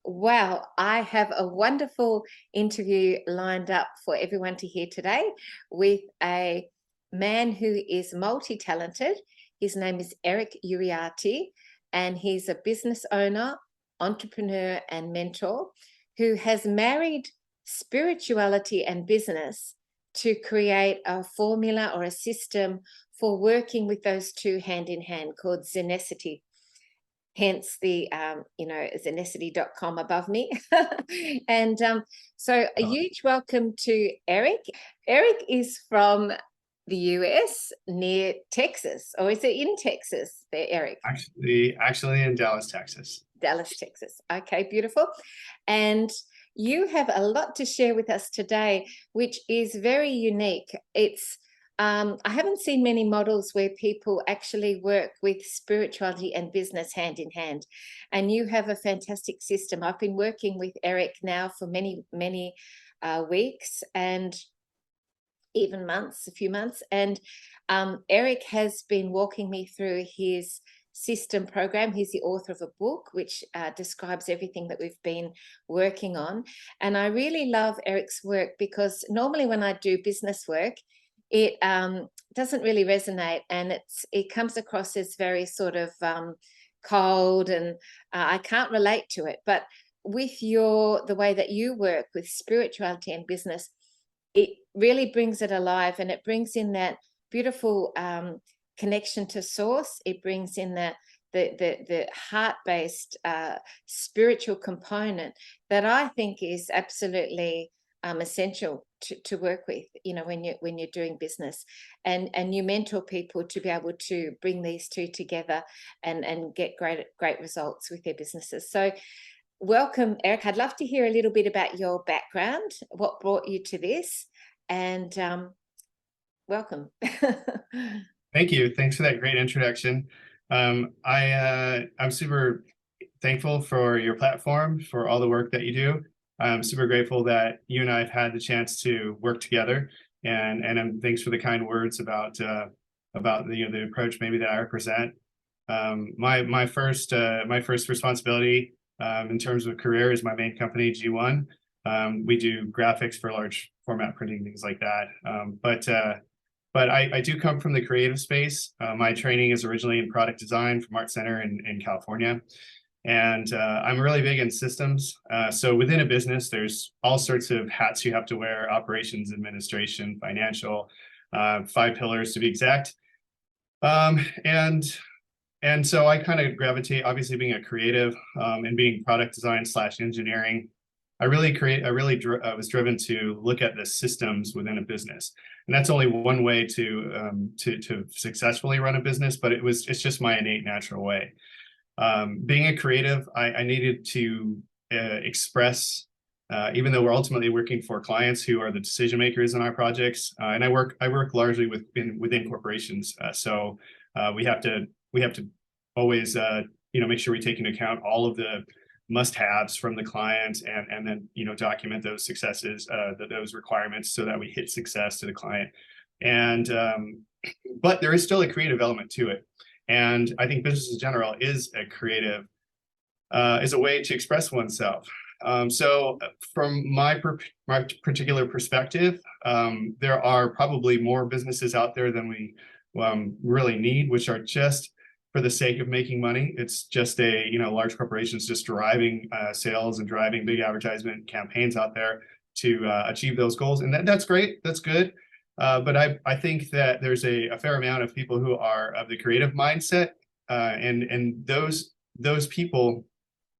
Wow, I have a wonderful interview lined up for everyone to hear today with a man who is multi-talented. His name is Eric Uriarte, and he's a business owner, entrepreneur, and mentor who has married spirituality and business to create a formula or a system for working with those two hand in hand called Zenersity. Hence the Zenersity.com above me. And so a Oh, huge welcome to Eric. Eric is from the US near Texas, or is it in Texas there, Eric? actually in Dallas, Texas. Dallas, Texas. Okay, beautiful. And you have a lot to share with us today, which is very unique. I haven't seen many models where people actually work with spirituality and business hand in hand. And you have a fantastic system. I've been working with Eric now for many weeks and even months, a few months. And Eric has been walking me through his system program. He's the author of a book which describes everything that we've been working on. And I really love Eric's work because normally when I do business work, it doesn't really resonate, and it comes across as very sort of cold, and I can't relate to it. But with the way that you work with spirituality and business, it really brings it alive, and it brings in that beautiful connection to source. It brings in the heart-based spiritual component that I think is absolutely essential to work with, when you're doing business, and you mentor people to be able to bring these two together and get great results with their businesses. So welcome, Eric. I'd love to hear a little bit about your background, what brought you to this, and welcome. Thank you. Thanks for that great introduction. I'm super thankful for your platform, for all the work that you do. I'm super grateful that you and I have had the chance to work together, and thanks for the kind words about the approach maybe that I represent. My first responsibility in terms of career is my main company, G1. We do graphics for large format printing, things like that. But I do come from the creative space. My training is originally in product design from Art Center in California. And I'm really big in systems. So within a business, there's all sorts of hats you have to wear: operations, administration, financial, 5 pillars to be exact. And so I kind of gravitate, obviously being a creative and being product design / engineering. I was driven to look at the systems within a business, and that's only one way to successfully run a business. But it's just my innate natural way. Being a creative, I needed to express, even though we're ultimately working for clients who are the decision makers in our projects, and I work largely within corporations. So we have to always make sure we take into account all of the must-haves from the client, and then document those successes, those requirements, so that we hit success to the client. And but there is still a creative element to it. And I think business in general is a way to express oneself. So from my particular perspective, there are probably more businesses out there than we really need, which are just for the sake of making money. It's just large corporations just driving sales and driving big advertisement campaigns out there to achieve those goals. And that's great. That's good. But I think that there's a fair amount of people who are of the creative mindset, and those people,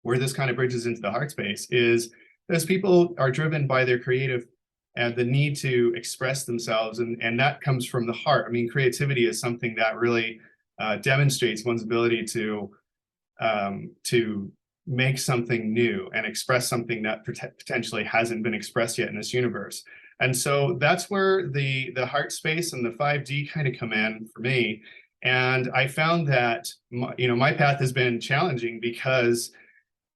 where this kind of bridges into the heart space, is those people are driven by their creative and the need to express themselves, and that comes from the heart. I mean, creativity is something that really demonstrates one's ability to make something new and express something that potentially hasn't been expressed yet in this universe. And so that's where the heart space and the 5D kind of come in for me. And I found that my path has been challenging, because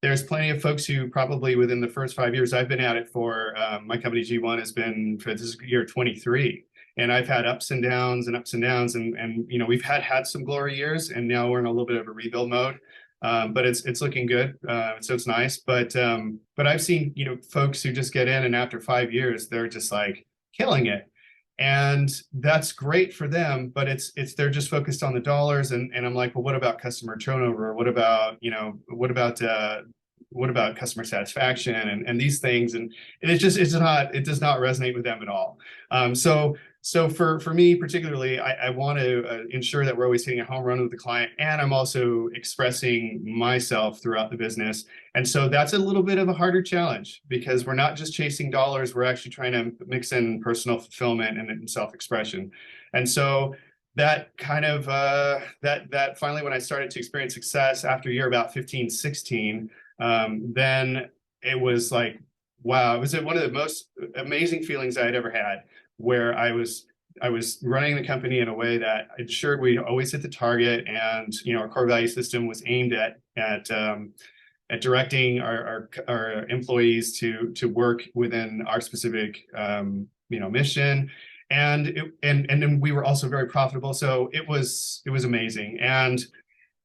there's plenty of folks who probably within the first 5 years I've been at it for, my company G1 has been for this year 23. And I've had ups and downs and ups and downs, and we've had some glory years, and now we're in a little bit of a rebuild mode. but it's looking good. So it's nice. But I've seen, folks who just get in and after 5 years, they're just like killing it. And that's great for them, but they're just focused on the dollars. And I'm like, well, what about customer turnover? What about, what about customer satisfaction and these things? And it does not resonate with them at all. So for me particularly, I want to ensure that we're always hitting a home run with the client, and I'm also expressing myself throughout the business. And so that's a little bit of a harder challenge, because we're not just chasing dollars, we're actually trying to mix in personal fulfillment and self-expression. And so that kind of that finally, when I started to experience success after year about 15, 16, then it was like, wow, it was one of the most amazing feelings I had ever had, where I was running the company in a way that ensured we always hit the target, and our core value system was aimed at directing our employees to work within our specific mission, and then we were also very profitable. So it was amazing. And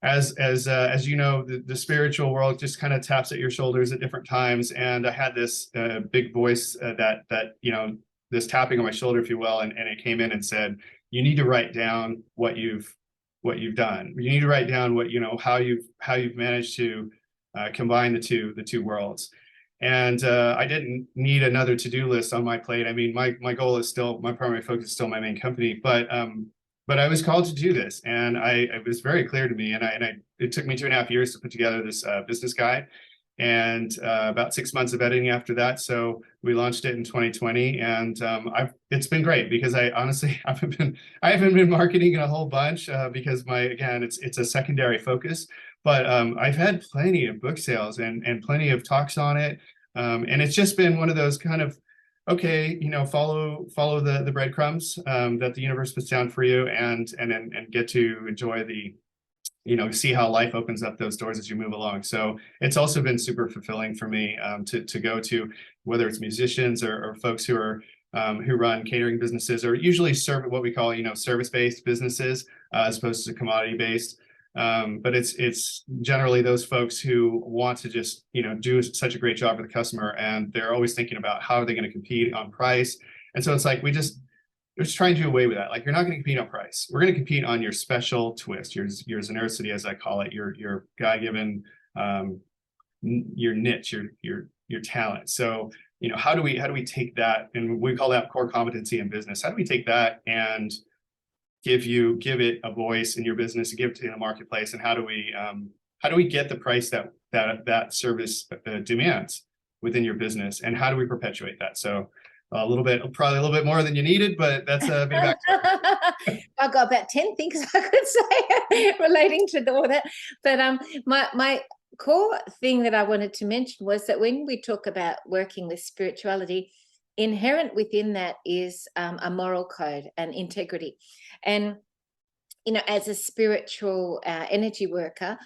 as the spiritual world just kind of taps at your shoulders at different times, and I had this big voice that this tapping on my shoulder, if you will, and it came in and said, you need to write down what you've done. You need to write down how you've managed to combine the two worlds. And I didn't need another to-do list on my plate. I mean, my goal is still, my primary focus is still my main company, but I was called to do this, and it was very clear to me. And it took me 2.5 years to put together this business guide, and about 6 months of editing after that. So we launched it in 2020, and it's been great, because I honestly I haven't been marketing in a whole bunch because it's a secondary focus. But I've had plenty of book sales and plenty of talks on it, and it's just been one of those kind of, okay, follow the breadcrumbs that the universe puts down for you, and get to enjoy see how life opens up those doors as you move along. So it's also been super fulfilling for me to go to, whether it's musicians or folks who run catering businesses, or usually what we call service-based businesses as opposed to commodity-based. But it's generally those folks who want to just do such a great job for the customer, and they're always thinking about how are they going to compete on price. And so it's like we're just trying to do away with that. Like, you're not going to compete on price. We're going to compete on your special twist, your Zenersity, as I call it, your God-given, your niche, your talent. So how do we take that, and we call that core competency in business? How do we take that and give it a voice in your business, give it in a marketplace? And how do we get the price that service demands within your business, and how do we perpetuate that? So probably a little bit more than you needed, but that's a bit of backstory. I got about 10 things I could say relating to all that. But my core thing that I wanted to mention was that when we talk about working with spirituality, inherent within that is a moral code and integrity. And as a spiritual energy worker,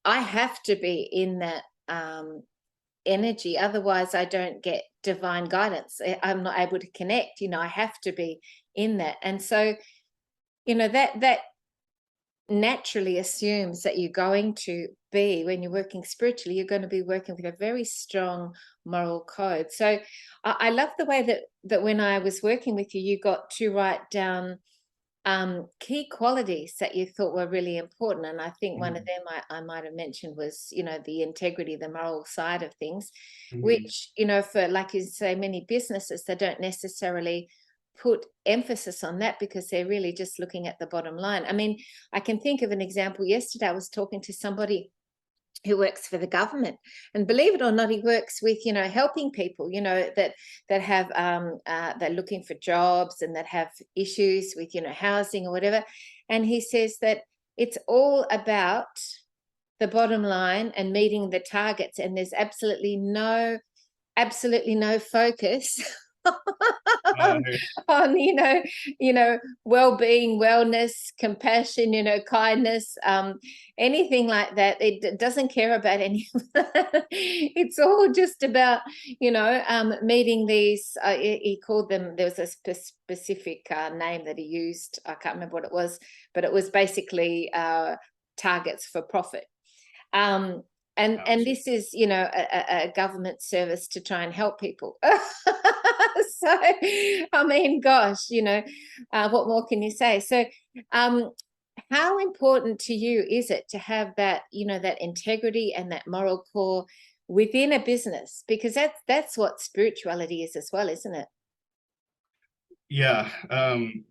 I have to be in that energy, otherwise I don't get divine guidance. I'm not able to connect. I have to be in that. And so that naturally assumes that you're going to be, when you're working spiritually, you're going to be working with a very strong moral code. So I love the way that when I was working with you, you got to write down key qualities that you thought were really important. And I think one of them I might have mentioned was, the integrity, the moral side of things, which, for, like you say, many businesses, they don't necessarily put emphasis on that, because they're really just looking at the bottom line. I mean, I can think of an example. Yesterday I was talking to somebody who works for the government, and believe it or not, he works with helping people that have they're looking for jobs and that have issues with housing or whatever. And he says that it's all about the bottom line and meeting the targets, and there's absolutely no focus on well-being, wellness, compassion, kindness, anything like that. It doesn't care about any of that. It's all just about meeting these, he called them, there was a specific name that he used, I can't remember what it was, but it was basically targets for profit. Um, and Ouch. this is, you know, a government service to try and help people. So, I mean, gosh, you know, what more can you say? So, um, how important to you is it to have that, you know, that integrity and that moral core within a business? Because that's what spirituality is as well, isn't it? Yeah,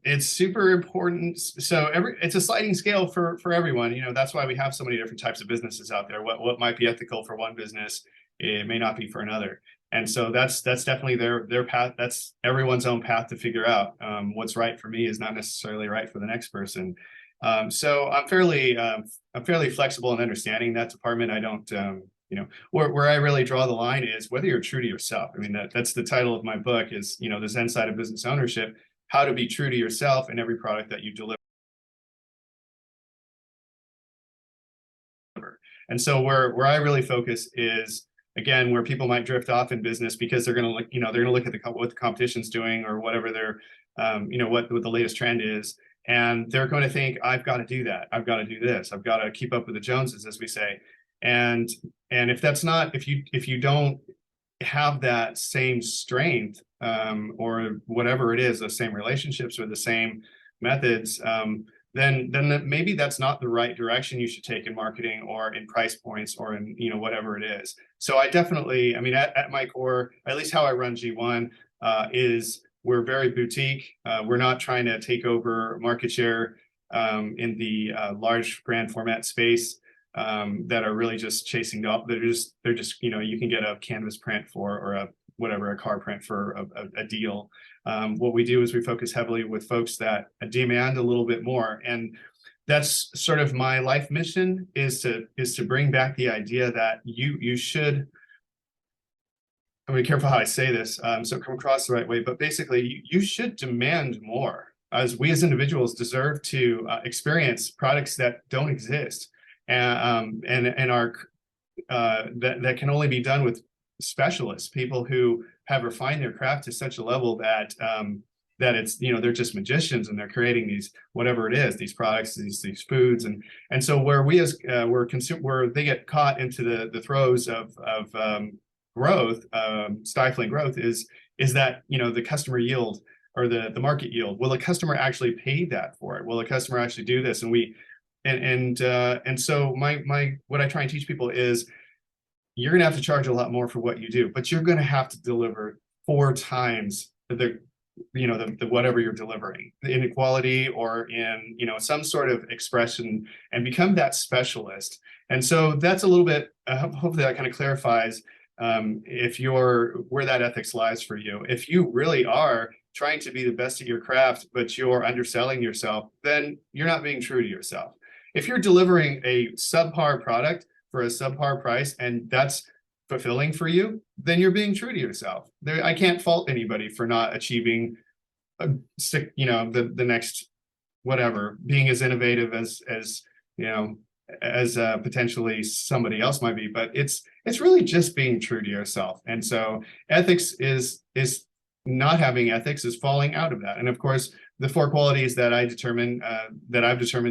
it's super important. So it's a sliding scale for everyone. You know, that's why we have so many different types of businesses out there. What might be ethical for one business, it may not be for another. And so that's definitely their path. That's everyone's own path to figure out. What's right for me is not necessarily right for the next person. So I'm fairly flexible in understanding that department. I don't you know, where I really draw the line is whether you're true to yourself. I mean, that's the title of my book is, you know, the Zen side of business ownership, how to be true to yourself in every product that you deliver. And so where I really focus is, again, where people might drift off in business because they're going to look, you know, they're going to look at what the competition's doing or whatever their, you know, what the latest trend is. And they're going to think, I've got to do that. I've got to do this. I've got to keep up with the Joneses, as we say. And if that's not, if you don't have that same strength, or whatever it is, the same relationships or the same methods, then maybe that's not the right direction you should take in marketing or in price points or in, you know, whatever it is. So I definitely, I mean, at my core, at least how I run G1, is we're very boutique. We're not trying to take over market share in the large brand format space. That are really just chasing up. They're just, you know, you can get a canvas print for, or a car print for a deal. What we do is we focus heavily with folks that demand a little bit more. And that's sort of my life mission, is to bring back the idea that you should, I'm be careful how I say this, so come across the right way, but basically you should demand more, as we as individuals deserve to experience products that don't exist, and are that can only be done with specialists, people who have refined their craft to such a level that that it's, you know, they're just magicians and they're creating these, whatever it is, these products, these foods, and so where we as where they get caught into the throes of growth, stifling growth, is that, you know, the customer yield or the market yield. Will a customer actually pay that for it? Will a customer actually do this? And so my what I try and teach people is, you're going to have to charge a lot more for what you do, but you're going to have to deliver 4 times the, you know, the whatever you're delivering, the inequality or in, you know, some sort of expression, and become that specialist. And so that's a little bit, hopefully that kind of clarifies if you're, where that ethics lies for you. If you really are trying to be the best at your craft, but you're underselling yourself, then you're not being true to yourself. If you're delivering a subpar product for a subpar price and that's fulfilling for you, then you're being true to yourself. I can't fault anybody for not achieving, you know, the next whatever, being as innovative as you know, as potentially somebody else might be. But it's really just being true to yourself. And so ethics is not having ethics is falling out of that. And of course, the 4 qualities that I've determined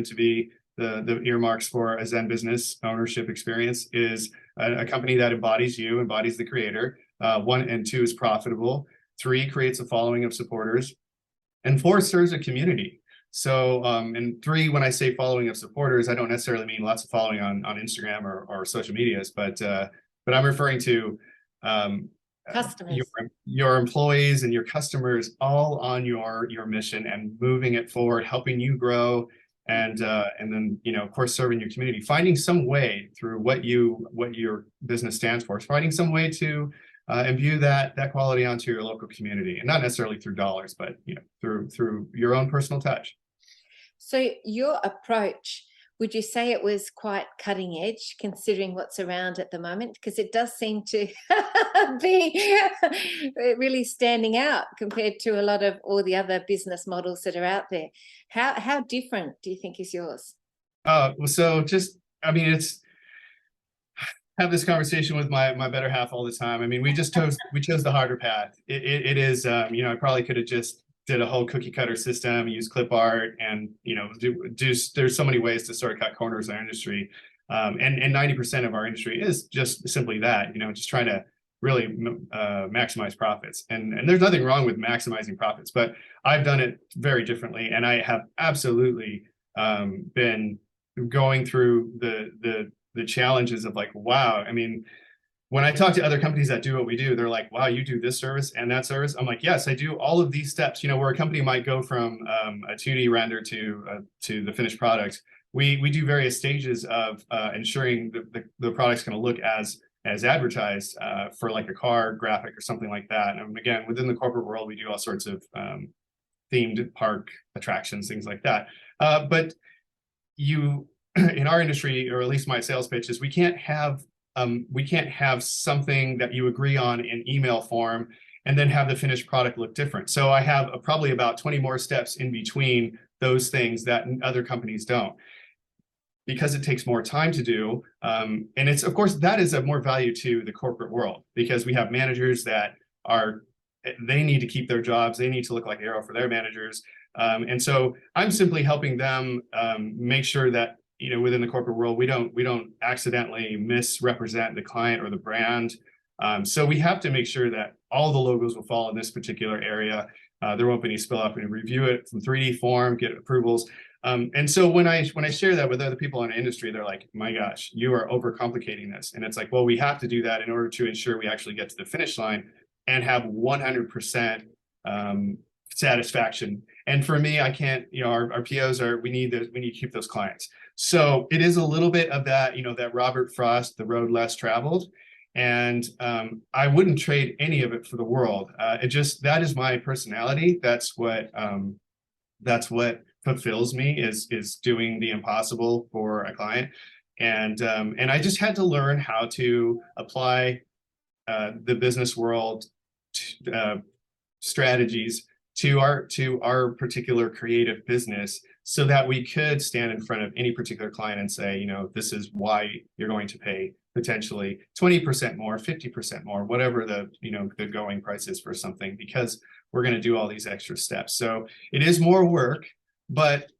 to be the earmarks for a Zen business ownership experience is a company that embodies you, embodies the creator. 1 and 2 is profitable. 3 creates a following of supporters, and 4 serves a community. So, and 3, when I say following of supporters, I don't necessarily mean lots of following on Instagram or social medias, but I'm referring to Customers. your employees and your customers all on your mission and moving it forward, helping you grow. And then, you know, of course, serving your community, finding some way through what your business stands for, finding some way to imbue that quality onto your local community, and not necessarily through dollars, but, you know, through your own personal touch. So your approach, would you say it was quite cutting edge considering what's around at the moment? Because it does seem to be really standing out compared to a lot of all the other business models that are out there. How different do you think is yours? So just, I mean, it's, have this conversation with my better half all the time. I mean, we chose the harder path. It is, you know, I probably could have just did a whole cookie cutter system, use clip art, and, you know, do there's so many ways to sort of cut corners in our industry. And 90% of our industry is just simply that, just trying to really maximize profits. And there's nothing wrong with maximizing profits, but I've done it very differently. And I have absolutely been going through the challenges of like, wow, I mean, when I talk to other companies that do what we do, they're like, wow, you do this service and that service. I'm like, yes, I do all of these steps, where a company might go from a 2D render to the finished product. We do various stages of ensuring the product's going to look as advertised for like a car graphic or something like that. And again, within the corporate world, we do all sorts of themed park attractions, things like that. But you, in our industry, or at least my sales pitch is, we can't have something that you agree on in email form and then have the finished product look different. So I have probably about 20 more steps in between those things that other companies don't, because it takes more time to do. And it's, of course, that is of more value to the corporate world, because we have managers that they need to keep their jobs. They need to look like arrow for their managers. And so I'm simply helping them make sure that, within the corporate world, we don't accidentally misrepresent the client or the brand. So we have to make sure that all the logos will fall in this particular area. There won't be any spill up, and review it from 3D form, get approvals. And so when I share that with other people in the industry, they're like, my gosh, you are overcomplicating this. And it's like, well, we have to do that in order to ensure we actually get to the finish line and have 100% satisfaction. And for me, I can't, our POs we need to keep those clients. So it is a little bit of that, that Robert Frost, the road less traveled. And I wouldn't trade any of it for the world. That is my personality. That's what fulfills me, is doing the impossible for a client. And I just had to learn how to apply the business world strategies to our particular creative business, so that we could stand in front of any particular client and say, this is why you're going to pay potentially 20% more, 50% more, whatever the going price is for something, because we're going to do all these extra steps. So it is more work, but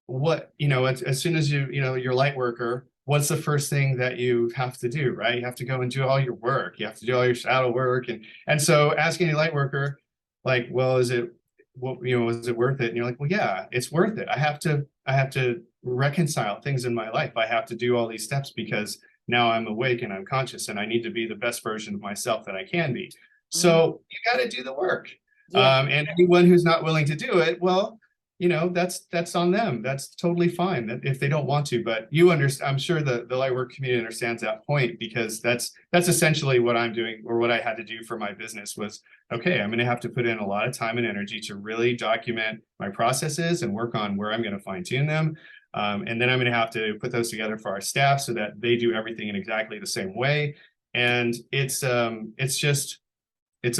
as soon as you're light worker, what's the first thing that you have to do, right? You have to go and do all your work. You have to do all your shadow work. And so ask any light worker, like, well, is it worth it? And you're like, well, yeah, it's worth it. I have to reconcile things in my life. I have to do all these steps because now I'm awake and I'm conscious, and I need to be the best version of myself that I can be. So you got to do the work. Yeah. And anyone who's not willing to do it, well, that's on them. That's totally fine if they don't want to. But you understand, I'm sure the light work community understands that point, because that's essentially what I'm doing, or what I had to do for my business was, okay, I'm going to have to put in a lot of time and energy to really document my processes and work on where I'm going to fine tune them. And then I'm going to have to put those together for our staff so that they do everything in exactly the same way. And it's a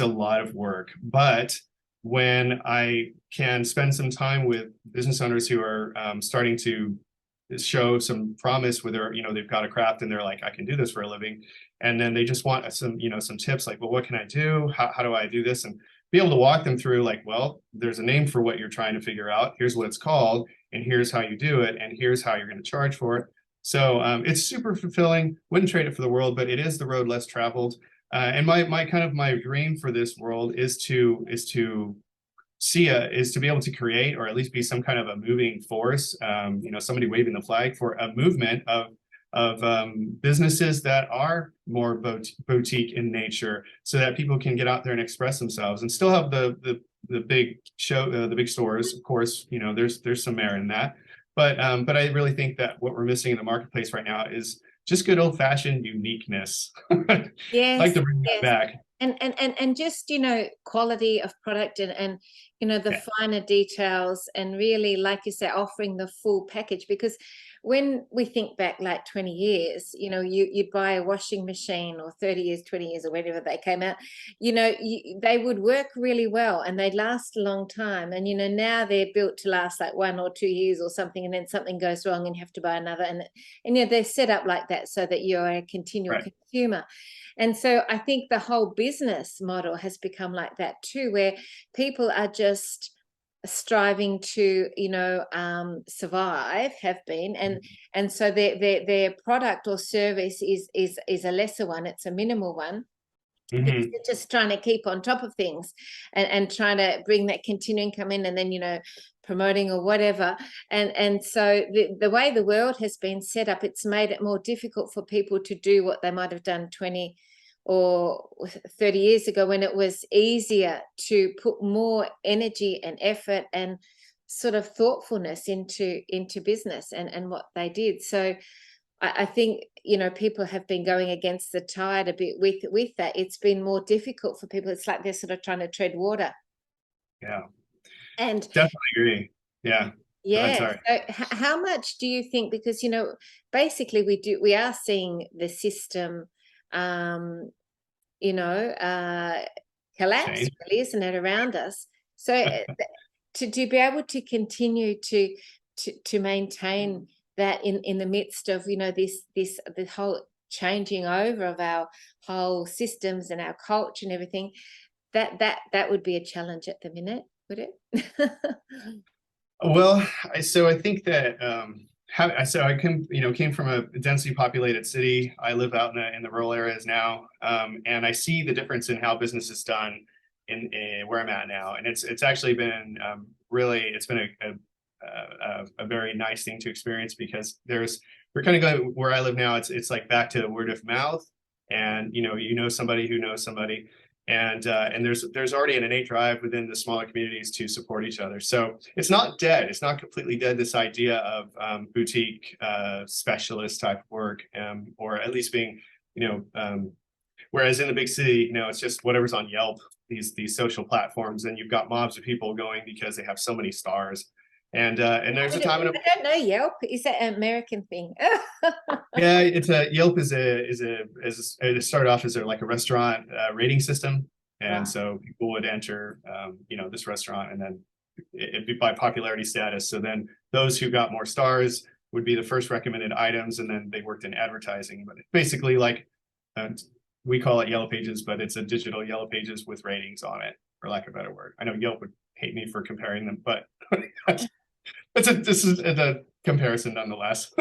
lot of work. But when I can spend some time with business owners who are starting to show some promise with their, they've got a craft and they're like, I can do this for a living. And then they just want some tips, like, well, what can I do? How do I do this? And be able to walk them through, like, well, there's a name for what you're trying to figure out. Here's what it's called, and here's how you do it, and here's how you're going to charge for it. So it's super fulfilling. Wouldn't trade it for the world, but it is the road less traveled. And my dream for this world is to be able to create, or at least be some kind of a moving force, somebody waving the flag for a movement of businesses that are more boutique in nature, so that people can get out there and express themselves and still have the big the big stores. Of course, there's some merit in that, but I really think that what we're missing in the marketplace right now is just good old-fashioned uniqueness. Yes, like to bring that back. And just quality of product, and the finer details, and really, like you say, offering the full package. Because when we think back like 20 years, you'd buy a washing machine, or 30 years, 20 years, or whenever they came out, they would work really well and they'd last a long time. And now they're built to last like 1 or 2 years or something, and then something goes wrong and you have to buy another. And they're set up like that so that you're a continual consumer. And so I think the whole business model has become like that too, where people are just striving to, survive, have been, and so their product or service is a lesser one. It's a minimal one. Because Hmm. they're just trying to keep on top of things, and trying to bring that continuing income in, and then promoting or whatever. And so the way the world has been set up, it's made it more difficult for people to do what they might have done 20 or 30 years ago, when it was easier to put more energy and effort and sort of thoughtfulness into business and what they did. So I think, people have been going against the tide a bit with that. It's been more difficult for people. It's like they're sort of trying to tread water. Yeah, And definitely agree. Yeah. Go ahead, yeah, sorry. so how much do you think, because, basically we are seeing the system, um, collapse, Change. really, isn't it, around us? So to be able to continue to maintain that in the midst of, the whole changing over of our whole systems and our culture and everything, that would be a challenge at the minute, would it? Well, I think that so I came from a densely populated city. I live out in the rural areas now, and I see the difference in how business is done in where I'm at now, and it's actually been really, it's been a very nice thing to experience, because we're kind of going where I live now. It's like back to word of mouth, and somebody who knows somebody, and there's already an innate drive within the smaller communities to support each other. So it's not dead. It's not completely dead. This idea of boutique specialist type work, or at least being, whereas in the big city, it's just whatever's on Yelp, these social platforms, and you've got mobs of people going because they have so many stars. And there's a time in a I don't know, Yelp. Is that an American thing? Yeah, it's a Yelp it started off as like a restaurant rating system, and Right. so people would enter, this restaurant, and then it'd be by popularity status. So then those who got more stars would be the first recommended items, and then they worked in advertising. But basically, like, uh, we call it Yellow Pages, but it's a digital Yellow Pages with ratings on it, for lack of a better word. I know Yelp would hate me for comparing them, but this is a comparison nonetheless.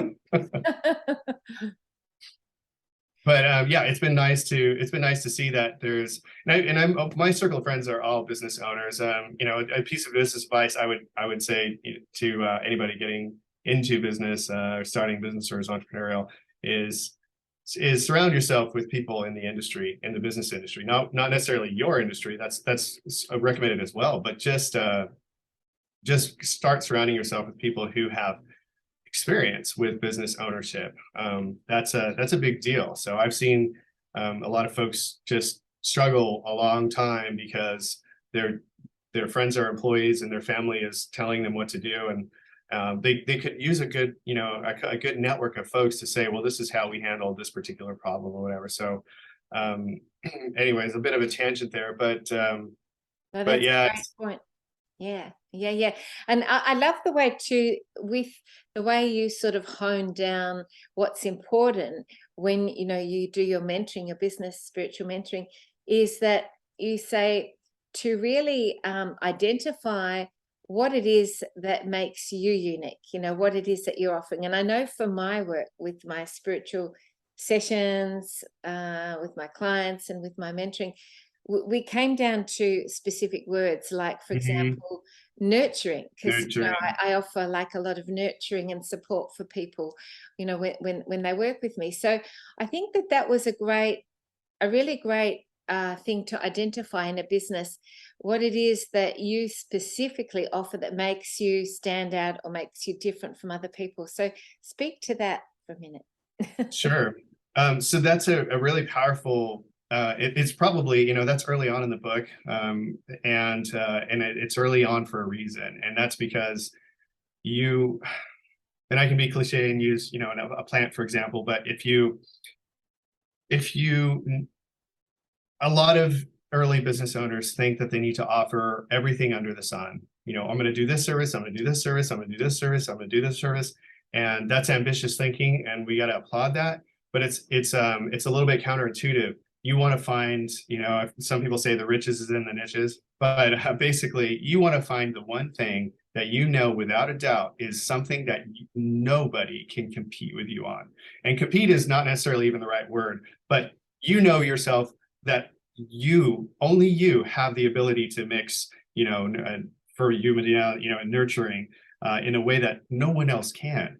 But yeah, it's been nice to see that there's, my circle of friends are all business owners. A piece of business advice I would say to anybody getting into business, or starting business, or is entrepreneurial, is surround yourself with people in the industry, in the business industry. Not necessarily your industry. That's recommended as well, but just start surrounding yourself with people who have experience with business ownership. That's a big deal. So I've seen a lot of folks just struggle a long time because their friends are employees, and their family is telling them what to do, and they could use a good a good network of folks to say, well, this is how we handle this particular problem, or whatever. So anyways, a bit of a tangent there, No, but that's a yeah, great point. Yeah, yeah, yeah. And I love the way too, with the way you sort of hone down what's important when, you do your mentoring, your business spiritual mentoring, is that you say to really identify what it is that makes you unique, what it is that you're offering. And I know from my work with my spiritual sessions, with my clients and with my mentoring, we came down to specific words, like, for mhm, example, nurturing, because nurturing. I offer like a lot of nurturing and support for people, when they work with me. So I think that was a really great thing to identify in a business, what it is that you specifically offer that makes you stand out or makes you different from other people. So speak to that for a minute. Sure. So that's a really powerful. It's probably, that's early on in the book, and it's early on for a reason, and that's because you. And I can be cliche and use, a plant for example, but if you, a lot of early business owners think that they need to offer everything under the sun. I'm going to do this service, I'm going to do this service, I'm going to do this service, I'm going to do this service, and that's ambitious thinking, and we got to applaud that. But it's a little bit counterintuitive. You want to find, some people say the riches is in the niches. But basically, you want to find the one thing that you know without a doubt is something that nobody can compete with you on. And compete is not necessarily even the right word, but you know yourself that only you have the ability to mix, for human, and nurturing in a way that no one else can.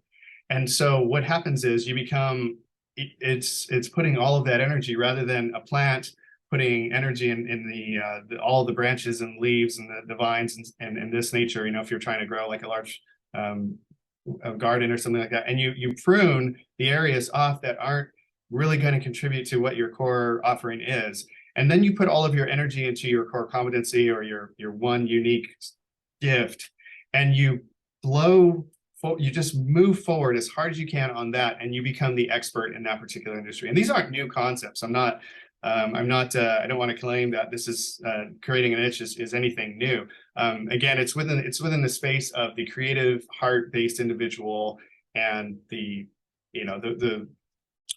And so what happens is you become, it's putting all of that energy rather than a plant putting energy in all the branches and leaves and the vines and this nature, if you're trying to grow like a large a garden or something like that, and you prune the areas off that aren't really going to contribute to what your core offering is. And then you put all of your energy into your core competency or your one unique gift, and you just move forward as hard as you can on that, and you become the expert in that particular industry. And these aren't new concepts. I don't want to claim that this is creating a niche is anything new. Again, it's within the space of the creative, heart-based individual and the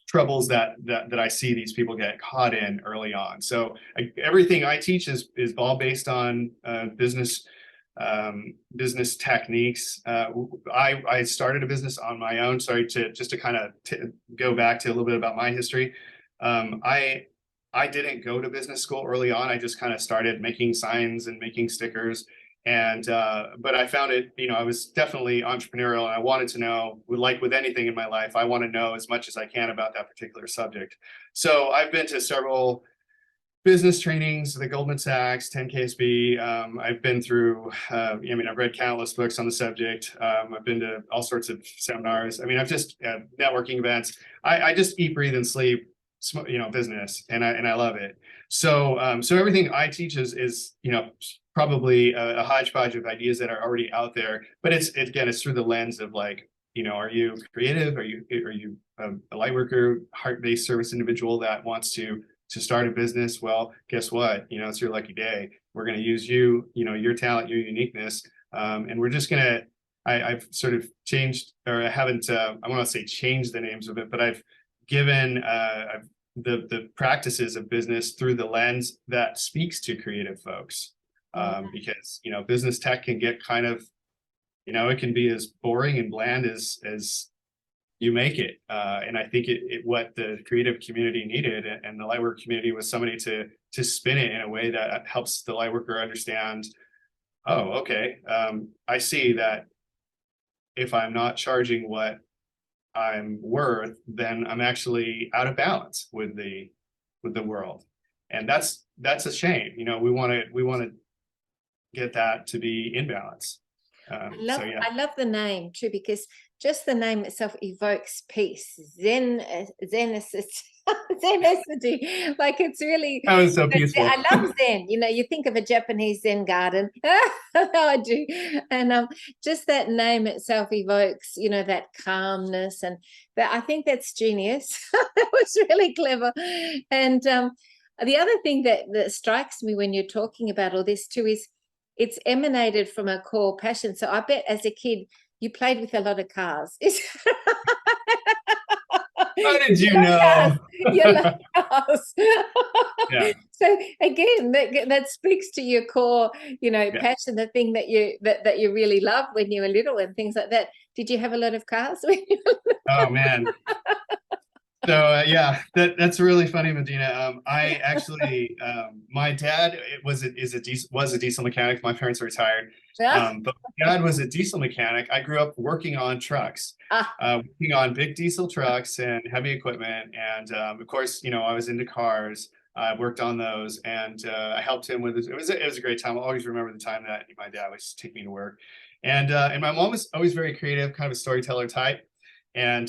troubles that I see these people get caught in early on. So everything I teach is all based on business techniques. I started a business on my own. Sorry, to kind of go back to a little bit about my history. I didn't go to business school early on. I just kind of started making signs and making stickers. And but I found it, I was definitely entrepreneurial, and I wanted to know, like with anything in my life, I want to know as much as I can about that particular subject. So I've been to several business trainings, the Goldman Sachs, 10KSB. I've been through, I've read countless books on the subject. I've been to all sorts of seminars. I've just networking events. I just eat, breathe, and sleep business, and I love it. So everything I teach is probably a hodgepodge of ideas that are already out there, but it's through the lens of like, are you creative? Are you a light worker, heart-based service individual that wants to start a business? Well, guess what? It's your lucky day. We're going to use your talent, your uniqueness, and we're just going to. I've sort of changed, or I haven't. I want to say changed the names of it, but I've given the practices of business through the lens that speaks to creative folks, because business tech can get kind of, it can be as boring and bland as you make it, and I think what the creative community needed, and the lightwork community, was somebody to spin it in a way that helps the lightworker understand, oh, okay, I see that if I'm not charging what I'm worth, then I'm actually out of balance with the world, and that's a shame. We want to get that to be in balance. I love the name too, because just the name itself evokes peace. Zenersity. Zenersity. Like, it's really, that was so peaceful. I love Zen. You think of a Japanese Zen garden. I do. And just that name itself evokes, that calmness, and that, I think that's genius. That was really clever. And the other thing that strikes me when you're talking about all this too is it's emanated from a core passion. So I bet as a kid you played with a lot of cars. How did you know? You love cars. Yeah. So again, that speaks to your core, passion, the thing that you really loved when you were little and things like that. Did you have a lot of cars when you were little? Oh man. So yeah, that's really funny, Medina. I actually, my dad was a diesel mechanic. My parents are retired, but my dad was a diesel mechanic. I grew up working on trucks, working on big diesel trucks and heavy equipment, and of course, I was into cars. I worked on those, and I helped him with it. It was a great time. I'll always remember the time that my dad was taking me to work, and my mom was always very creative, kind of a storyteller type, and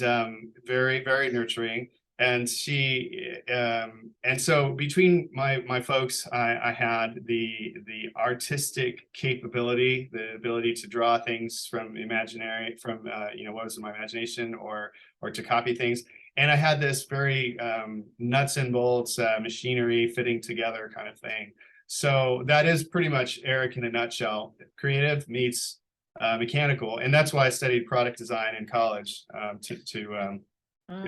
very, very nurturing. And so between my folks, I had the artistic capability, the ability to draw things from what was in my imagination, or to copy things. And I had this very nuts and bolts machinery fitting together kind of thing. So that is pretty much Eric in a nutshell. Creative meets mechanical, and that's why I studied product design in college.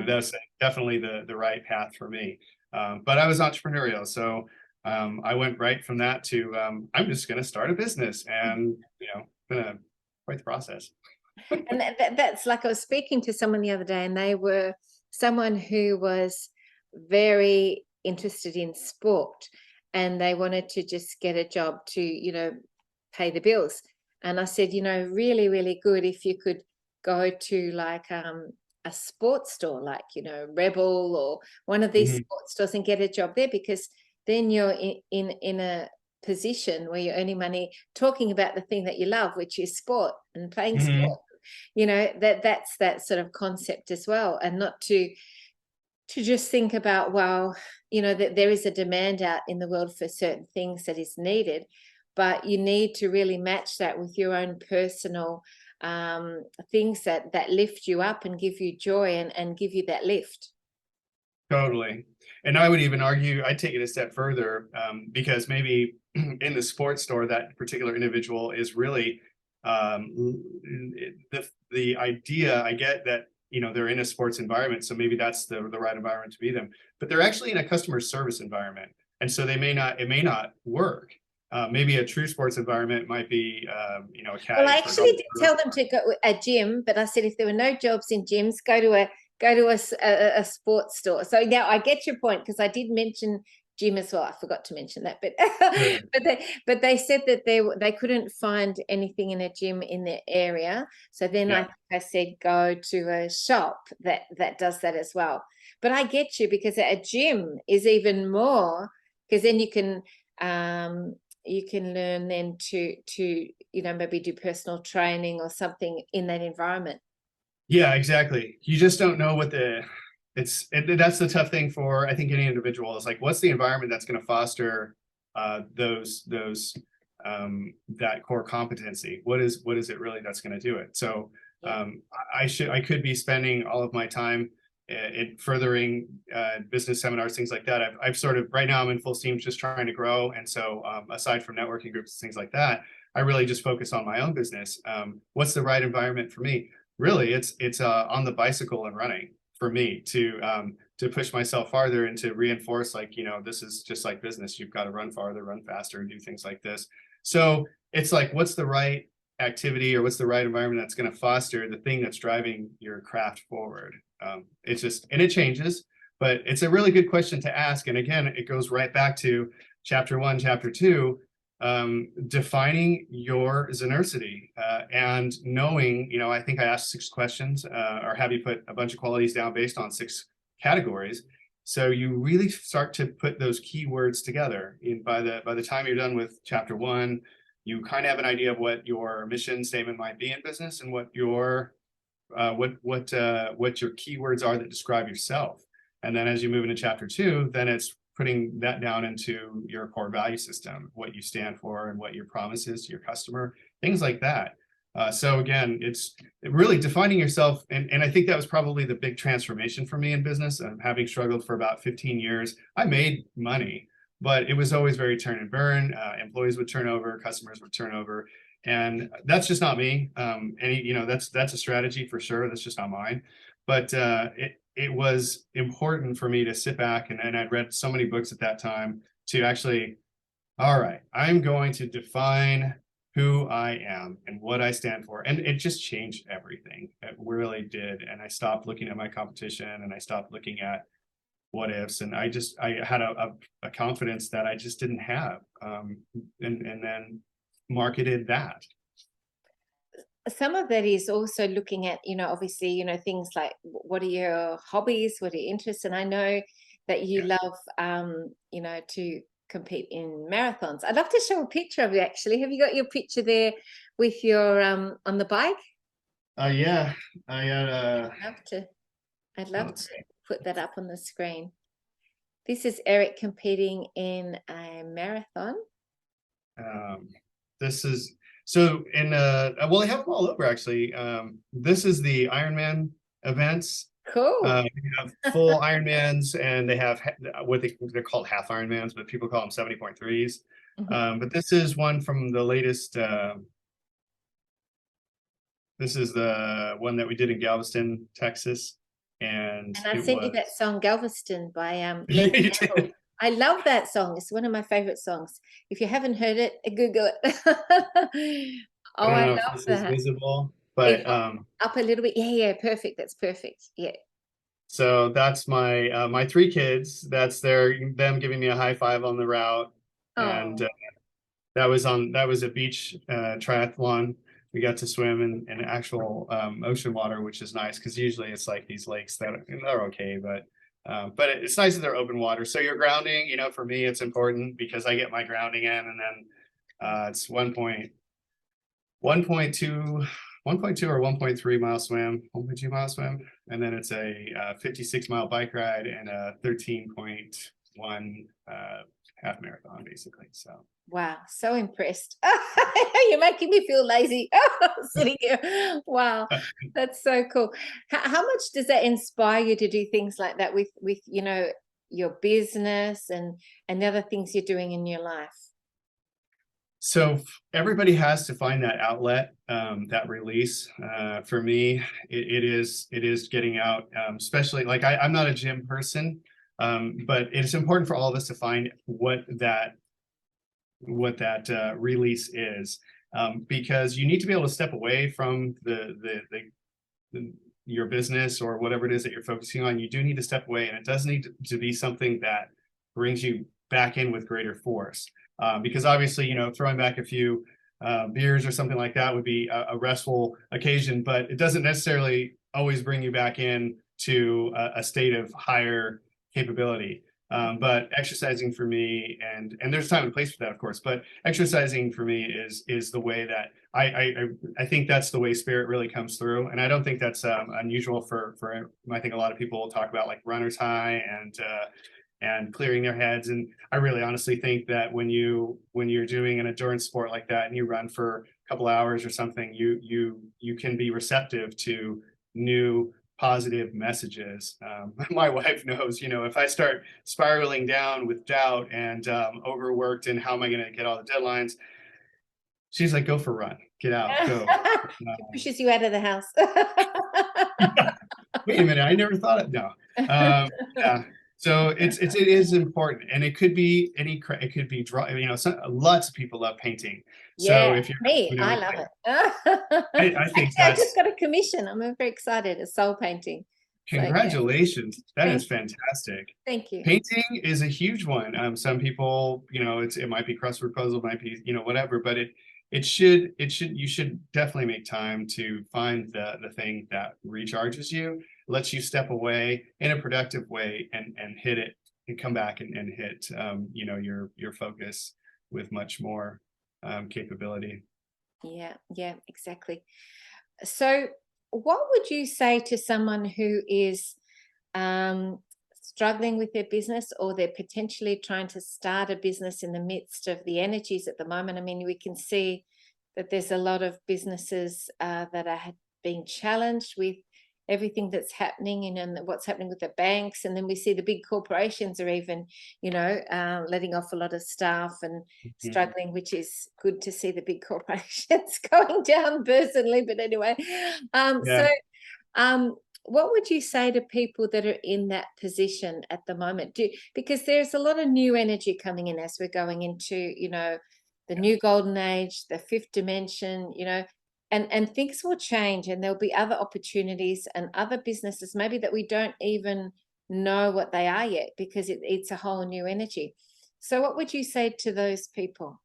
That's definitely the right path for me. But I was entrepreneurial, so I went right from that to I'm just going to start a business, and gonna quite the process. And that's like, I was speaking to someone the other day, and they were someone who was very interested in sport, and they wanted to just get a job to, pay the bills. And I said, really, really good if you could go to like a sports store, like, Rebel or one of these sports stores, and get a job there, because then you're in a position where you're earning money talking about the thing that you love, which is sport and playing sport. That's that sort of concept as well, and not to just think about, well, that there is a demand out in the world for certain things that is needed, but you need to really match that with your own personal things that lift you up and give you joy and give you that lift. Totally. And I would even argue, I'd take it a step further, because maybe in the sports store, that particular individual is really the idea. I get that, they're in a sports environment, so maybe that's the right environment to be them, but they're actually in a customer service environment. And so it may not work. Maybe a true sports environment might be, a Well, I actually did tell them to go a gym, but I said if there were no jobs in gyms, go to a sports store. So yeah, I get your point, because I did mention gym as well. I forgot to mention that, but but they said that they couldn't find anything in a gym in their area. So then I said go to a shop that does that as well. But I get you, because a gym is even more, because then you can learn then to maybe do personal training or something in that environment. Yeah, exactly. You just don't know what that's the tough thing for, I think, any individual, is like, what's the environment that's going to foster that core competency? What is it really that's going to do it? So I could be spending all of my time in furthering business seminars, things like that. I've sort of, right now I'm in full steam just trying to grow. And so aside from networking groups, things like that, I really just focus on my own business. What's the right environment for me? Really, it's on the bicycle and running for me to push myself farther and to reinforce, like, this is just like business. You've got to run farther, run faster, and do things like this. So it's like, what's the right activity, or what's the right environment that's going to foster the thing that's driving your craft forward? It's just, and it changes, but it's a really good question to ask. And again, it goes right back to chapter 1, chapter 2, defining your Zenersity, and knowing, I think I asked 6 questions, or have you put a bunch of qualities down based on 6 categories. So you really start to put those keywords together. By the time you're done with chapter 1, you kind of have an idea of what your mission statement might be in business, and what your keywords are that describe yourself. And then as you move into chapter 2, then it's putting that down into your core value system, what you stand for and what your promise is to your customer, things like that. So again, it's really defining yourself. And I think that was probably the big transformation for me in business. Having struggled for about 15 years, I made money, but it was always very turn and burn. Employees would turn over, customers would turn over. And that's just not me. That's a strategy for sure. That's just not mine. But it was important for me to sit back, and I'd read so many books at that time, to actually, all right, I'm going to define who I am and what I stand for. And it just changed everything. It really did. And I stopped looking at my competition, and I stopped looking at what ifs. And I had a confidence that I just didn't have, and then marketed that. Some of that is also looking at, obviously, things like, what are your hobbies? What are your interests? And I know that you love, to compete in marathons. I'd love to show a picture of you, actually. Have you got your picture there with your, on the bike? Yeah, I had I'd love to put that up on the screen. This is Eric competing in a marathon. This is, so in well, they have them all over, actually. This is the Ironman events. Cool. They have full Ironmans, and they have what they're called half Ironmans, but people call them 70.3s. But this is one from the latest. This is the one that we did in Galveston, Texas. And I sent you that song Galveston by I love that song. It's one of my favorite songs. If you haven't heard it, Google it. I Oh, don't I know if love this is that. visible, It but up a little bit. Yeah, yeah, perfect. That's perfect. Yeah. so that's my my three kids. That's them giving me a high five on the route, and Oh, that was a beach triathlon. We got to swim in actual ocean water, which is nice because usually it's like these lakes that they're okay, but it's nice that they're open water. So you're grounding. You know, for me, it's important because I get my grounding in, and then it's 1.2 1.2 or 1.3 mile swim, 1.2 mile swim, and then it's a 56-mile bike ride and a 13.1 half marathon, basically. So wow. So impressed. You're making me feel lazy. Sitting here. Wow. That's so cool. How much does that inspire you to do things like that with your business and the other things you're doing in your life? so everybody has to find that outlet, that release. For me, it is getting out, especially like I'm not a gym person, but it's important for all of us to find what that release is, because you need to be able to step away from your business or whatever it is that you're focusing on. You do need to step away, and it does need to be something that brings you back in with greater force. Because obviously, you know, throwing back a few beers or something like that would be a restful occasion, but it doesn't necessarily always bring you back in to a state of higher capability. But exercising for me, and there's time and place for that, of course. But exercising for me is the way that I think that's the way spirit really comes through, and I don't think that's unusual for I think a lot of people talk about like runner's high and clearing their heads, and I really honestly think that when you're doing an endurance sport like that and you run for a couple hours or something, you can be receptive to new positive messages. My wife knows, you know, if I start spiraling down with doubt and overworked and how am I going to get all the deadlines, she's like, go for a run, get out, go. She pushes you out of the house. Wait a minute, I never thought it. No. Yeah. So it is important, and it could be it could be draw. You know, lots of people love painting. So Yeah, if you're, me, you know, I love it. I think Actually, I just that's got a commission. I'm very excited. A soul painting. So yeah, congratulations. That thank is fantastic. thank you. Painting is a huge one. Some people, you know, it might be crossword puzzle, might be, you know, whatever, but you should definitely make time to find the thing that recharges you, lets you step away in a productive way and hit it and come back and hit you know, your focus with much more capability. Yeah, yeah, exactly. So, what would you say to someone who is um, struggling with their business, or they're potentially trying to start a business in the midst of the energies at the moment? I mean, we can see that there's a lot of businesses that are being challenged with everything that's happening and what's happening with the banks, and then we see the big corporations are even letting off a lot of staff and Mhm. struggling, which is good to see the big corporations going down personally, but anyway. Yeah. Um, what would you say to people that are in that position at the moment? Because there's a lot of new energy coming in as we're going into, the new golden age, the fifth dimension, and things will change, and there'll be other opportunities and other businesses maybe that we don't even know what they are yet, because it's a whole new energy. So what would you say to those people?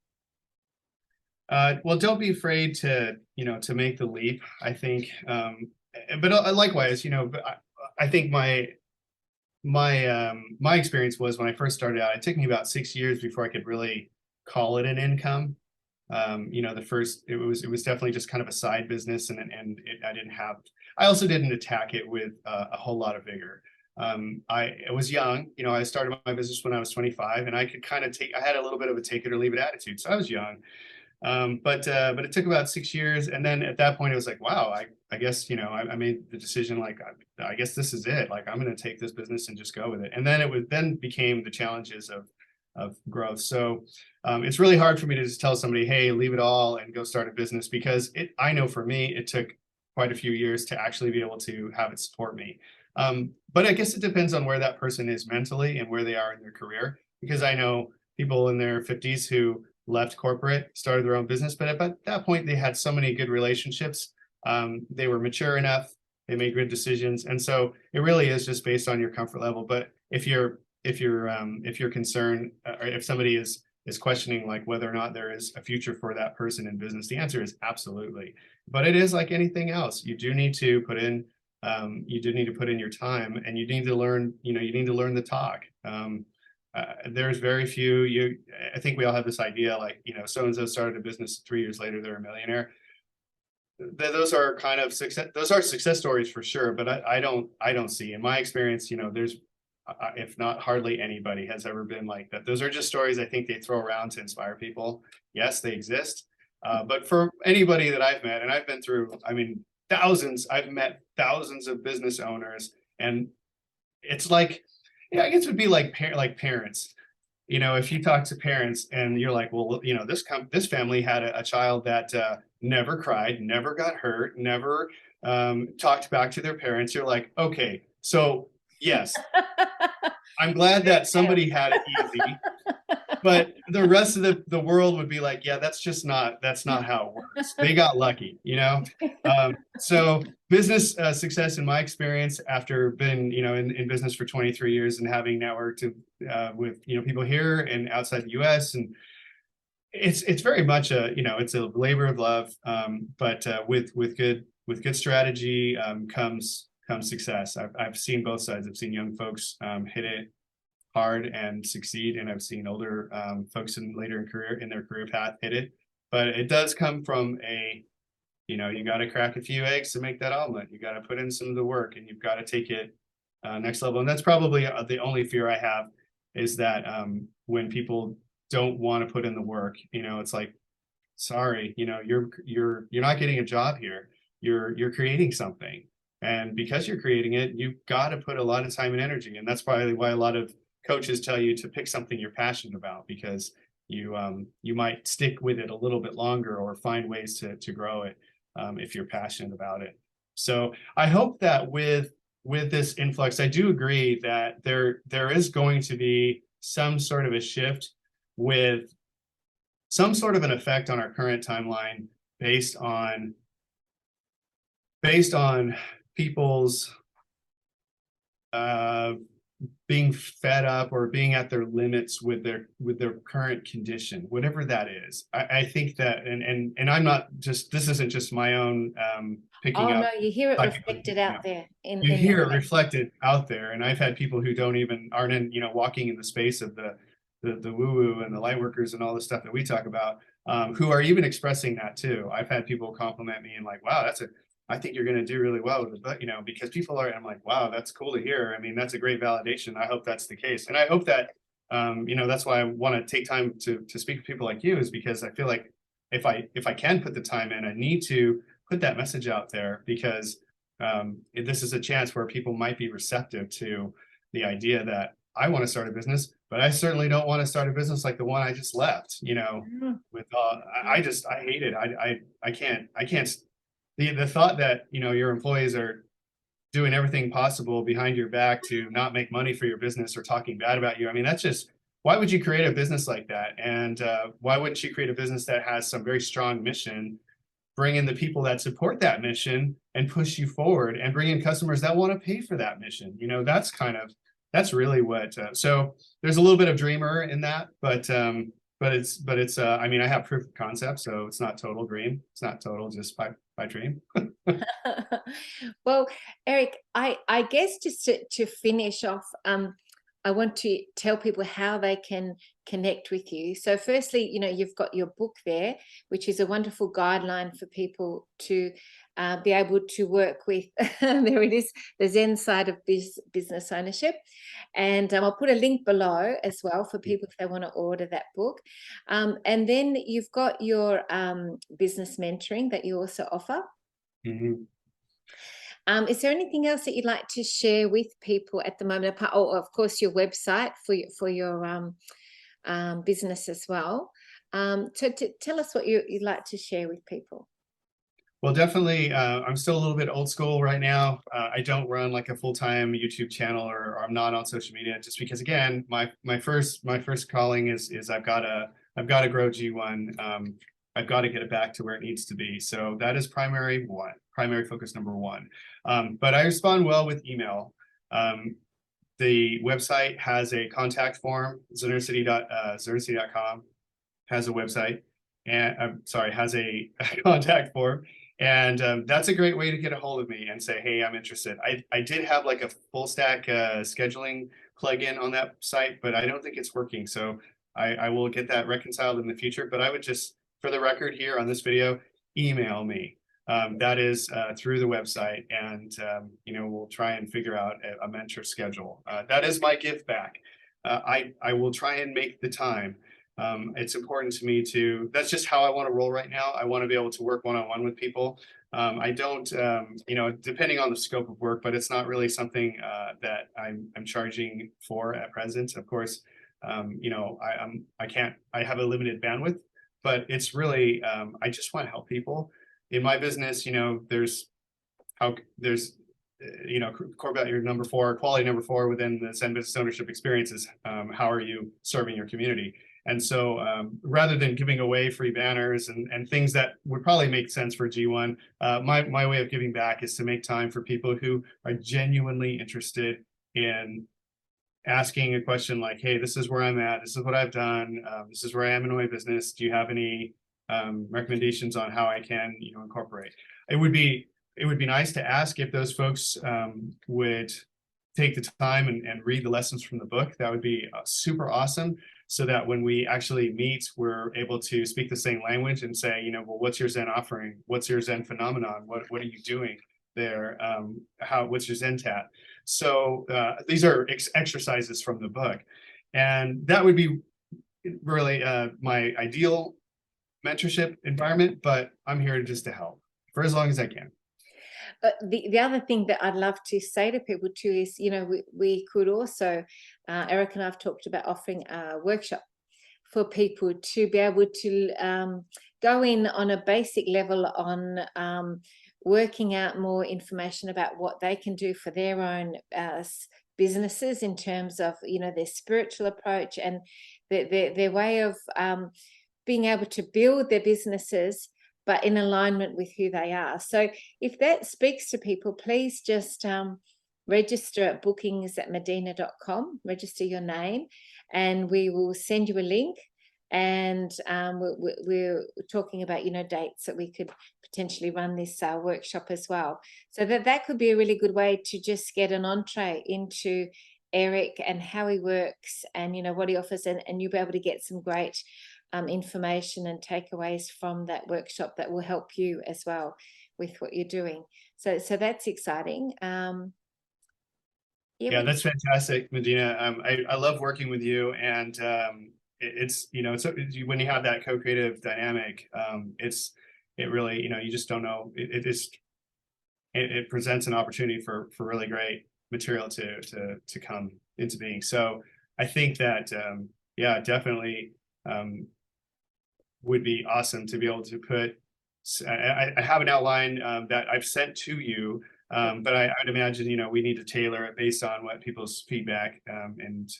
Well, don't be afraid to, you know, to make the leap. I think, but likewise, you know, I think my experience was when I first started out, it took me about 6 years before I could really call it an income. You know, it was definitely just kind of a side business, I didn't have. I also didn't attack it with a whole lot of vigor. I was young, you know. I started my business when I was 25, and I could kind of I had a little bit of a take it or leave it attitude. So I was young, but it took about 6 years, and then at that point, it was like, wow, I guess, you know, I made the decision, like, I guess this is it. Like, I'm going to take this business and just go with it. And then then became the challenges of growth. So it's really hard for me to just tell somebody, hey, leave it all and go start a business, because I know for me, it took quite a few years to actually be able to have it support me. But I guess it depends on where that person is mentally and where they are in their career. because I know people in their 50s who left corporate, started their own business, but at that point they had so many good relationships. They were mature enough, they made good decisions, and so it really is just based on your comfort level. But if you're concerned, or if somebody is questioning like whether or not there is a future for that person in business, the answer is absolutely. But it is like anything else. You do need to put in your time, and you need to learn, you need to learn the talk. There's very few, I think we all have this idea like, so-and-so started a business 3 years later, they're a millionaire. Those are kind of success. Those are success stories for sure, but I don't see, in my experience, there's, if not hardly anybody has ever been like that. Those are just stories I think they throw around to inspire people. Yes, they exist. But for anybody that I've met, and I've been through, I've met thousands of business owners, and it's like, I guess it would be like parents. If you talk to parents and you're like, well, this family had a child that never cried, never got hurt, never talked back to their parents. You're like, okay, so yes, I'm glad that somebody had it easy, but the rest of the world would be like, yeah, that's not how it works. They got lucky. So business success, in my experience, after been, in business for 23 years and having networked with, people here and outside the US, and it's very much it's a labor of love. But with good strategy comes success. I've seen both sides. I've seen young folks hit it hard and succeed, and I've seen older folks in their career path hit it. But it does come from you got to crack a few eggs to make that omelet. You got to put in some of the work, and you've got to take it next level. And that's probably the only fear I have, is that when people don't want to put in the work, it's like, sorry, you're not getting a job here. You're creating something, and because you're creating it, you've got to put a lot of time and energy. And that's probably why a lot of coaches tell you to pick something you're passionate about, because you might stick with it a little bit longer, or find ways to grow it if you're passionate about it. So I hope that with this influx, I do agree that there is going to be some sort of a shift, with some sort of an effect on our current timeline, based on people's being fed up, or being at their limits with their current condition, whatever that is. I think that, and I'm not just, this isn't just my own picking up. No, you hear it reflected out there you hear it the reflected out there, and I've had people who aren't in, walking in the space of the woo-woo and the Lightworkers and all the stuff that we talk about, who are even expressing that too. I've had people compliment me and like, wow, I think you're going to do really well with it, but because people are, I'm like, wow, that's cool to hear. That's a great validation. I hope that's the case. And I hope that, that's why I want to take time to speak to people like you, is because I feel like if I can put the time in, I need to put that message out there, because this is a chance where people might be receptive to the idea that I want to start a business, but I certainly don't want to start a business like the one I just left, with, I hate it. I can't, the thought that, your employees are doing everything possible behind your back to not make money for your business, or talking bad about you. That's just, why would you create a business like that? And why wouldn't you create a business that has some very strong mission, bring in the people that support that mission and push you forward, and bring in customers that want to pay for that mission? That's really what, so there's a little bit of dreamer in that, but it's I have proof of concept, so it's not total dream. It's not total just by dream. Well, Eric, I guess just to finish off, I want to tell people how they can connect with you. So firstly, you've got your book there, which is a wonderful guideline for people to be able to work with. There it is, the Zen side of business ownership. And I'll put a link below as well for people if they want to order that book. And then you've got your business mentoring that you also offer. Mm-hmm. Is there anything else that you'd like to share with people at the moment? Oh, of course, your website for your business as well. So tell us what you'd like to share with people. Well, definitely, I'm still a little bit old school right now. I don't run like a full-time YouTube channel, or I'm not on social media, just because, again, my first calling is I've got to grow G1. I've got to get it back to where it needs to be. So that is primary focus number one. But I respond well with email. The website has a contact form, Zenersity.com has a website, and I'm sorry, has a contact form. And that's a great way to get a hold of me and say, hey, I'm interested. I did have like a full stack scheduling plugin on that site, but I don't think it's working. So I will get that reconciled in the future. But I would just, for the record here on this video, email me. That is through the website, and we'll try and figure out a mentor schedule. That is my give back. I will try and make the time. It's important to me that's just how I want to roll right now. I want to be able to work one-on-one with people. I don't, depending on the scope of work, but it's not really something that I'm charging for at present. Of course, I have a limited bandwidth, but it's really, I just want to help people. In my business, core value number 4, quality number 4 within the Zen business ownership experiences. How are you serving your community? And so rather than giving away free banners and things that would probably make sense for G1, my way of giving back is to make time for people who are genuinely interested in asking a question like, hey, this is where I'm at, this is what I've done, this is where I am in my business. Do you have any recommendations on how I can incorporate? It would be nice to ask if those folks would take the time and read the lessons from the book. That would be super awesome, so that when we actually meet, we're able to speak the same language and say, well, what's your Zen offering? What's your Zen phenomenon? What are you doing there? What's your Zen tat? So these are exercises from the book, and that would be really my ideal mentorship environment. But I'm here just to help for as long as I can. The other thing that I'd love to say to people too is, we could also, Eric and I've talked about offering a workshop for people to be able to go in on a basic level on working out more information about what they can do for their own businesses in terms of, their spiritual approach and their way of being able to build their businesses, but in alignment with who they are. So if that speaks to people, please just register at bookings@medina.com, register your name, and we will send you a link. And we're talking about, dates that we could potentially run this workshop as well. So that could be a really good way to just get an entree into Eric and how he works and, what he offers, and you'll be able to get some great information and takeaways from that workshop that will help you as well with what you're doing. So that's exciting. Yeah, that's fantastic, Medina. I love working with you, and it's when you have that co-creative dynamic, it really, you just don't know. It presents an opportunity for really great material to come into being. So I think that definitely would be awesome to be able to put. I have an outline that I've sent to you, but I'd imagine we need to tailor it based on what people's feedback and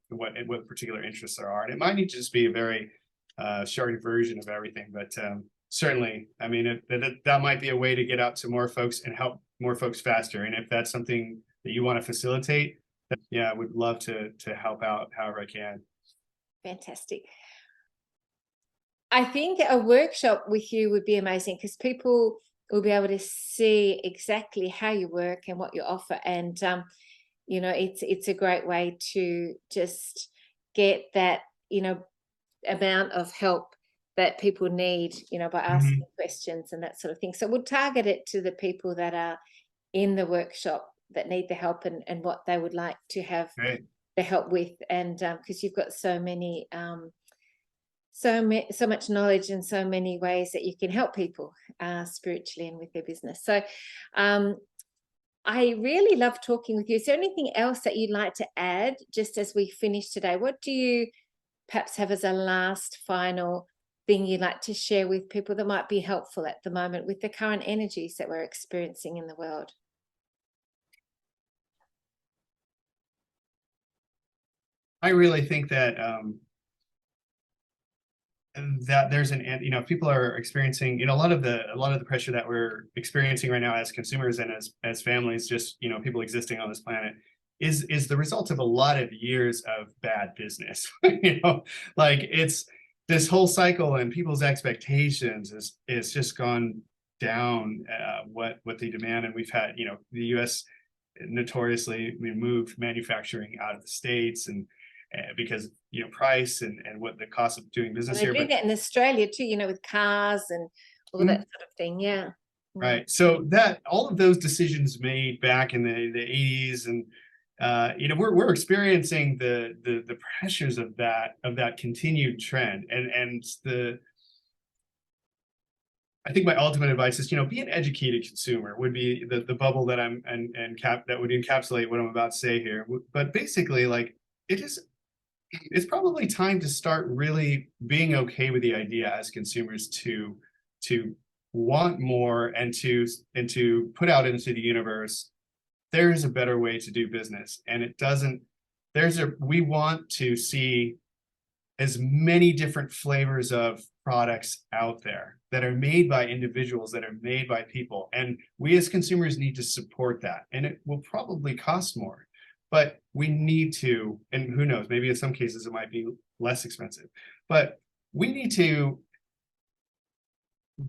what particular interests there are. And it might need to just be a very short version of everything, but certainly, I mean, that might be a way to get out to more folks and help more folks faster. And if that's something that you want to facilitate, I would love to help out however I can. Fantastic. I think a workshop with you would be amazing, because people will be able to see exactly how you work and what you offer. And, it's a great way to just get that, amount of help that people need, by asking questions and that sort of thing. So we'll target it to the people that are in the workshop that need the help and what they would like to have the help with. And because you've got so many so much knowledge and so many ways that you can help people spiritually and with their business. So I really love talking with you. Is there anything else that you'd like to add just as we finish today? What do you perhaps have as a last final thing you'd like to share with people that might be helpful at the moment with the current energies that we're experiencing in the world? I really think that that there's people are experiencing, a lot of the pressure that we're experiencing right now as consumers and as families, just, people existing on this planet, is the result of a lot of years of bad business. Like, it's this whole cycle, and people's expectations is just gone down, what they demand. And we've had, the US notoriously, we moved manufacturing out of the States, and because, price and what the cost of doing business And here. they do that in Australia too, with cars and all that sort of thing. Yeah. Right. So that all of those decisions made back in the 80s, and we're experiencing the pressures of that continued trend. And I think my ultimate advice is, be an educated consumer would be the bubble that that would encapsulate what I'm about to say here. But basically, like, it's probably time to start really being okay with the idea as consumers to want more, and to put out into the universe, there is a better way to do business. And we want to see as many different flavors of products out there that are made by individuals, that are made by people. And we as consumers need to support that. And it will probably cost more, but we need to, and who knows, maybe in some cases it might be less expensive, but we need to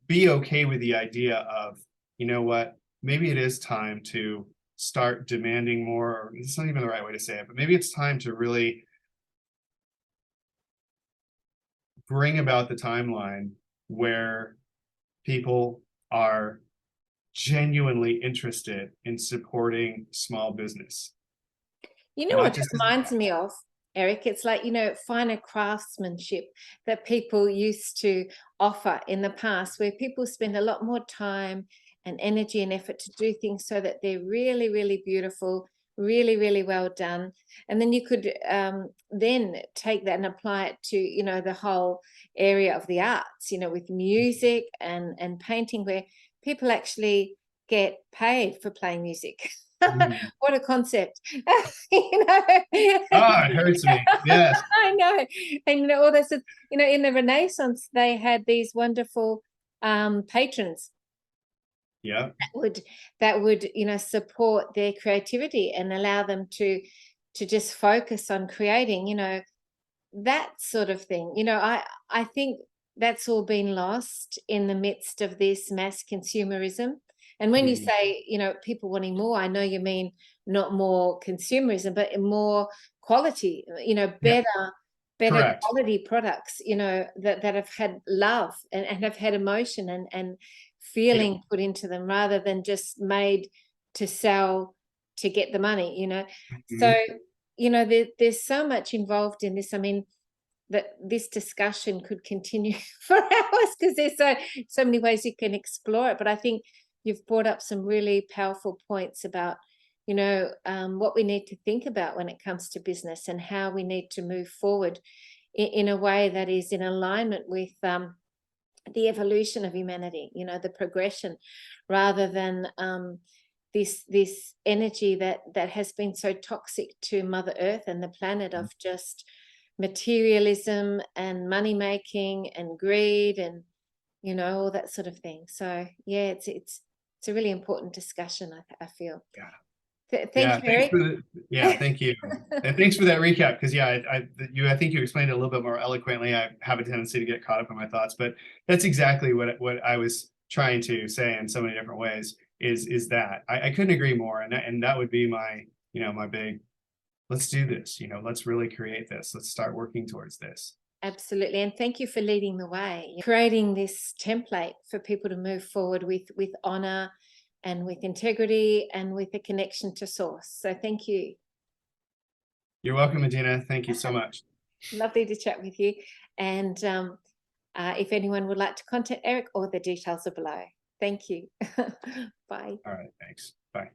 be okay with the idea of, what, maybe it is time to start demanding more, or it's not even the right way to say it, but maybe it's time to really bring about the timeline where people are genuinely interested in supporting small business. You know what it reminds me of, Eric? It's like, finer craftsmanship that people used to offer in the past, where people spend a lot more time and energy and effort to do things so that they're really, really beautiful, really, really well done. And then you could then take that and apply it to, the whole area of the arts, with music and painting, where people actually get paid for playing music. What a concept. Oh, it hurts me. Yes. I know. And all this, in the Renaissance, they had these wonderful patrons. Yeah. That would support their creativity and allow them to just focus on creating, that sort of thing. I think that's all been lost in the midst of this mass consumerism. And when you say, people wanting more, I know you mean not more consumerism, but more quality, better Correct. quality products, that have had love and have had emotion and feeling put into them, rather than just made to sell to get the money, So, there's so much involved in this. I mean, that this discussion could continue for hours, because there's so many ways you can explore it. But I think you've brought up some really powerful points about, what we need to think about when it comes to business, and how we need to move forward in a way that is in alignment with the evolution of humanity, the progression, rather than this energy that has been so toxic to Mother Earth and the planet, of just materialism and money making and greed and all that sort of thing. So yeah, it's a really important discussion, I feel. Thank you, Eric. Thank you. And thanks for that recap, because I think you explained it a little bit more eloquently. I have a tendency to get caught up in my thoughts, but that's exactly what I was trying to say in so many different ways, is that I couldn't agree more. And that would be my, my big, let's do this, let's really create this. Let's start working towards this. Absolutely. And thank you for leading the way, creating this template for people to move forward with honor and with integrity and with a connection to source. So thank you. You're welcome, Medina. Thank you so much. Lovely to chat with you. And if anyone would like to contact Eric, all the details are below. Thank you. Bye. All right. Thanks. Bye.